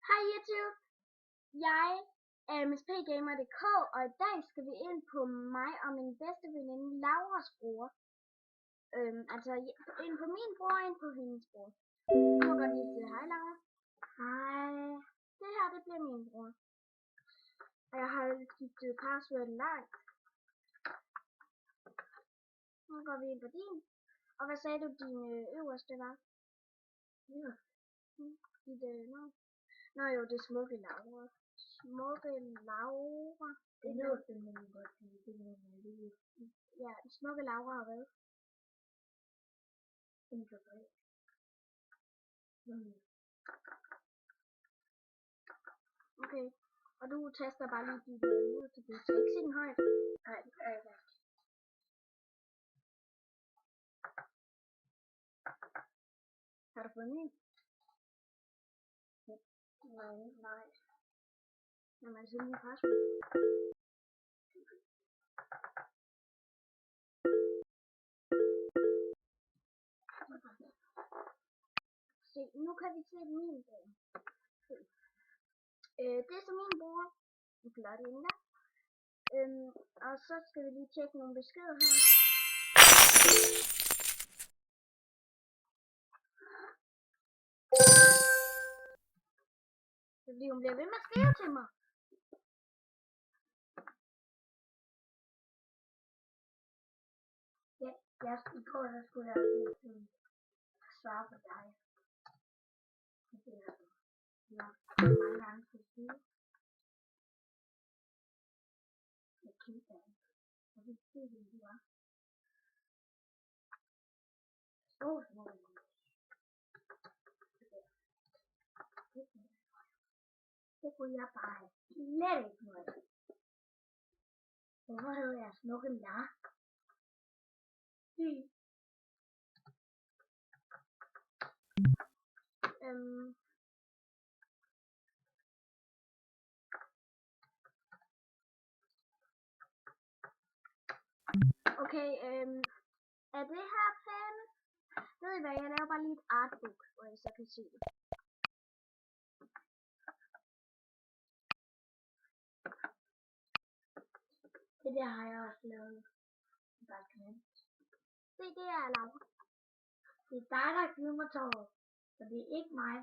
Hej YouTube, jeg er mspgamer.dk, og i dag skal vi ind på mig og min bedste veninde Lauras bror. Altså ind på min bror og ind på hendes bror. Du må godt lige sige hej, Laura. Hej. Det her, det bliver min bror. Og jeg har skiftet password langt. Nu går vi ind på din. Og hvad sagde du, din øverste var? Ja. Dit navn? Nå jo, det er Smukke Laura. Smukke Laura. Det er noget, det man godt sige. Det er noget, ja, Smukke Laura og hvad? Integreret. Okay. Og du taster bare lige dit ud, så du skal ikke se den højt. Nej, det gør jeg ikke. Har du fundet en? Nej. Jamen, altså min password. Se, nu kan vi se min bror. Det er så min bror. En flot en der. Og så skal vi lige tjekke nogle beskeder her. Fordi hun bliver ved med at skrive til mig. Ja, i går så skulle jeg svare på dig. Det er mange gange til sige. Jeg kigger ikke. Og vi ser, hvem du er. Det kunne jeg bare slet ikke noget. Hvorfor hedder jeg Smukke Lar? Okay, er det her pen? Ved I hvad, jeg laver bare lige et artbook, hvor I så kan se det. Det der har jeg også lavet. Bare glemt. Se, det er Laura. Det er dig, der har givet mig tåret. Så det er ikke mig.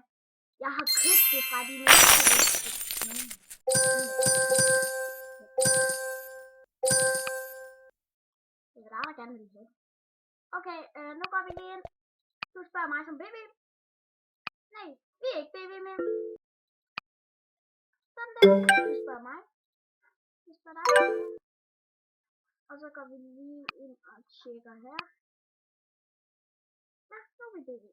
Jeg har købt det fra de mennesker. Det er dig, der gerne vil have. Okay, nu går vi lige ind. Du spørger mig som baby. Nej, vi er ikke baby med. Sådan der. Du spørger mig. Vi spørger dig. Og så går vi lige ind og tjekker her. Ja, nu er vi baby.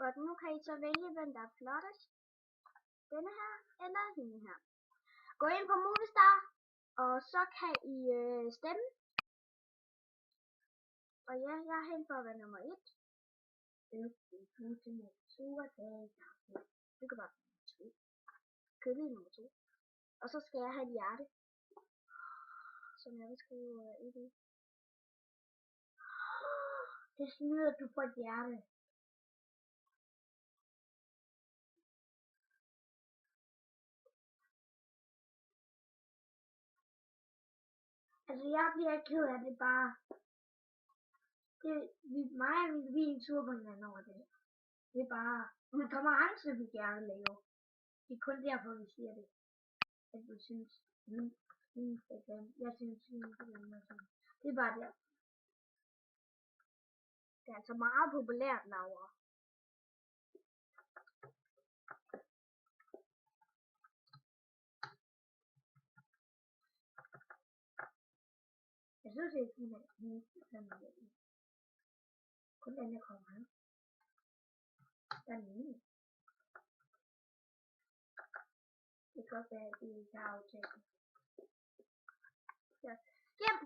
Godt, nu kan I så vælge, hvem der er flottest. Denne her, eller hende her. Gå ind på Movistar, og så kan I stemme. Og ja, jeg er hen for at være nummer 1. Du kan bare nummer 2. Købe nummer 2. Og så skal jeg have et hjerte. Som jeg vil skrive i det. Det snyder, du får et hjerte. Altså jeg bliver ked af det bare. Mig og vi er en tur på hinanden over det. Det er bare. Der kommer andre, vi gerne lave. Det er kun derfor vi siger det. At vi synes. Jeg synes det er bare der. Det er altså meget populært, Laura. Jeg synes ikke, hun er kun den, der kommer her. Der er den. Det kan godt være, at vi ikke har aftalt det. Ja. Hjem!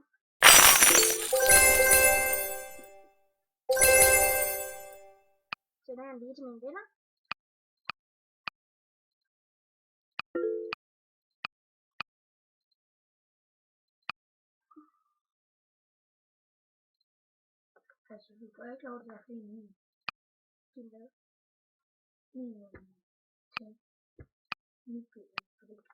Sender jeg lige til mine venner. Altså, du får ikke lov til at se min. Din hvad? Min ting. Mit billede.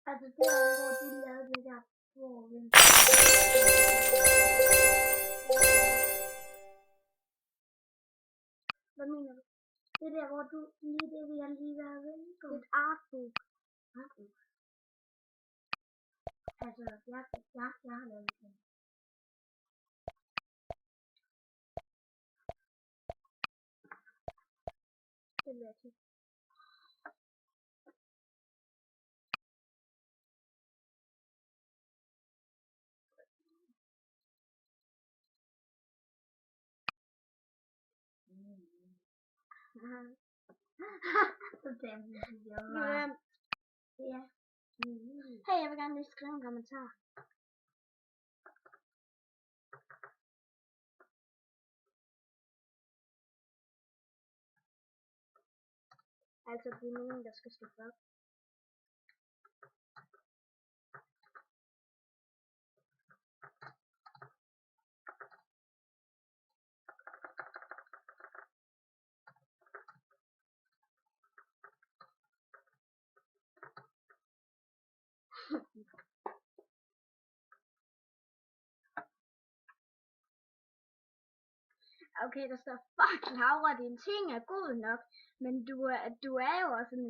Altså, der hvor du lavede det der. Hvor vi... Hvad mener du? Det der, hvor du lige det, vi har lige været ved. Det er et artbook. Artbook. Altså, jeg har lavet det. Det vil jeg til. Ja. Hey, jeg vil gerne lige skrive en kommentar. Altså, det er nogen, der skal stå op. Okay, der står, fuck Laura, din ting er god nok, men du er jo også en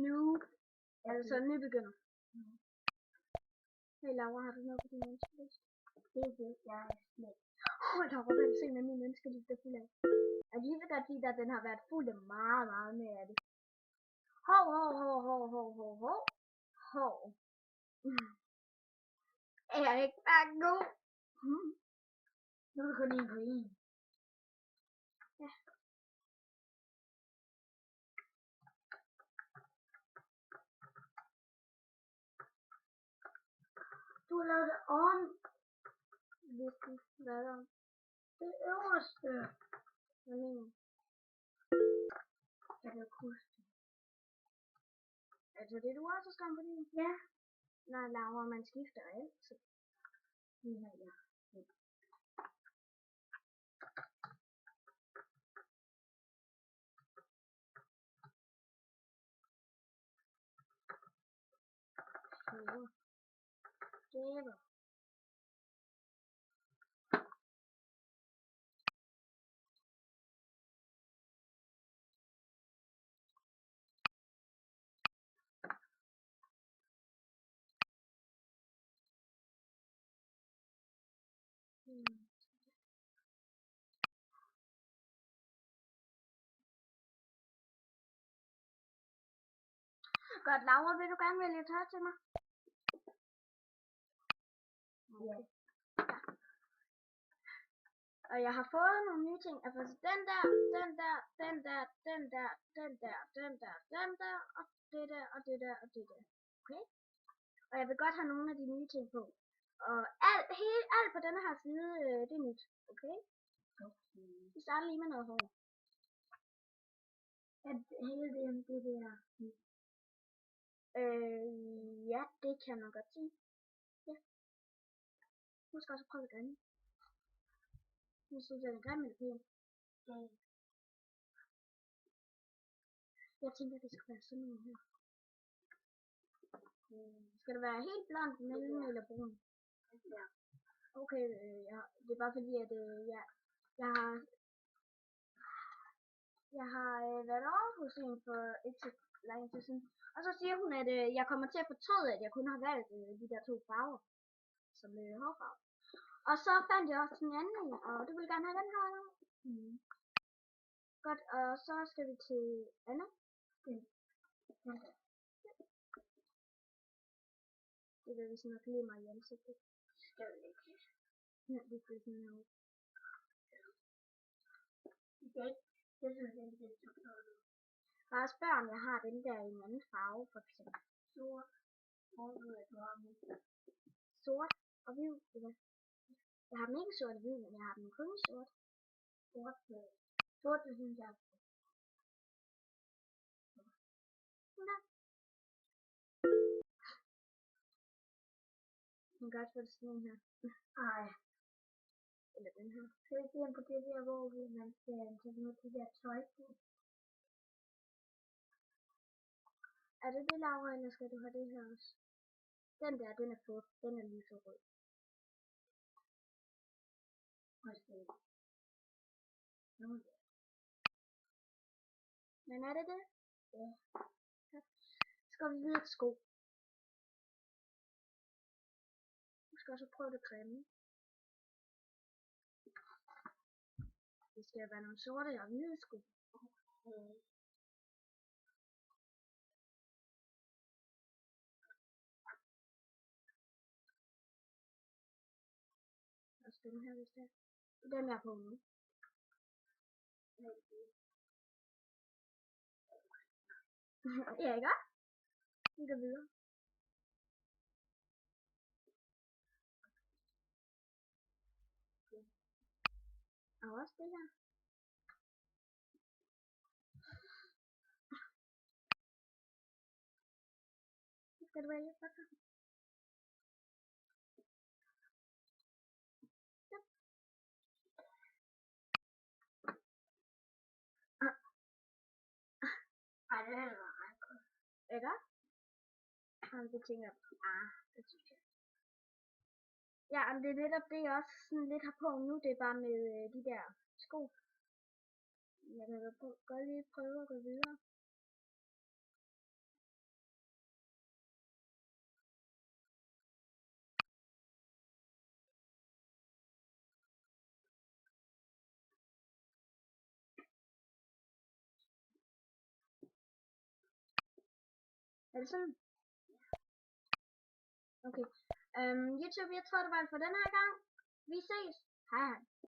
noob, altså nybegynder. Hey Laura, har du noget på din ønskeliste? Det er det, jeg er slet. Laura, hvad er det se med min ønskeliste fuld af? Jeg kan lige så godt sige, at den har været fuld af meget mere af det. Hov. Er jeg ikke bare god? Nu er det kun en på en. Ja. Du har lavet det om. Hvilken? Hvad om? Det øverste. Hvad mener du? Jeg kan ikke huske det. Altså det du også skal på din? Ja. Når Laura, man skifter altid. Ja. Det var. Godt, Laura, vil du gerne vælge tøj til mig? Ja. Og jeg har fået nogle nye ting. Altså den der, og det der. Okay? Og jeg vil godt have nogle af de nye ting på. Og alt på denne her side, det er nyt. Okay? Vi starter lige med noget hår. Hele det der. Ja, det kan man godt sige. Ja. Husk også at prøve det grimme. Jeg synes, det er grimme eller pæn. Jeg tænker, det skal være sådan noget her. Skal det være helt blond, mellem eller brun? Ja. Okay, ja. Det er bare fordi, at jeg har været over hos en for ikke så lang tid siden. Og så siger hun, at jeg kommer til at fortryde, at jeg kun har valgt de der 2 farver. Som hårfarve. Og så fandt jeg også en anden, og du vil gerne have den her, eller? Godt, og så skal vi til Anna. Det vil vi sådan noget glimmer i ansigtet. Skal vi ikke? Ja, det er sådan noget. Det synes jeg ikke, det er så godt. Bare spørg, om jeg har den der i en anden farve, for eksempel. Sort. Sort og hvid, eller? Jeg har den ikke sort og hvid, men jeg har den kun sort. Sort, det synes jeg. Ja. Man kan også få det sådan en her. Ej, Eller den her. skal vi se på det der, hvor man skal tage noget til det der tøj på? Er det det, Laura, eller skal du have det her også? Den der, den er fugt. Den er lyserød. Men er det det? Ja. Så skal vi videre til sko. Vi skal også prøve det grimme. Det skal være nogle sorte og hvide sko. Også den her, hvis det er. Den er på nu. Ja, ikke? Vi går videre. Og også det her. Så skal du vælge for dig. Ej, det er ret godt. Ikke? Det tænker jeg. Det synes jeg. Ja, men det er netop det, jeg også sådan lidt har på nu. Det er bare med de der sko. Jeg kan godt lige prøve at gå videre. Er det sådan? Okay. YouTube, jeg tror det var alt for den her gang. Vi ses. Hej hej.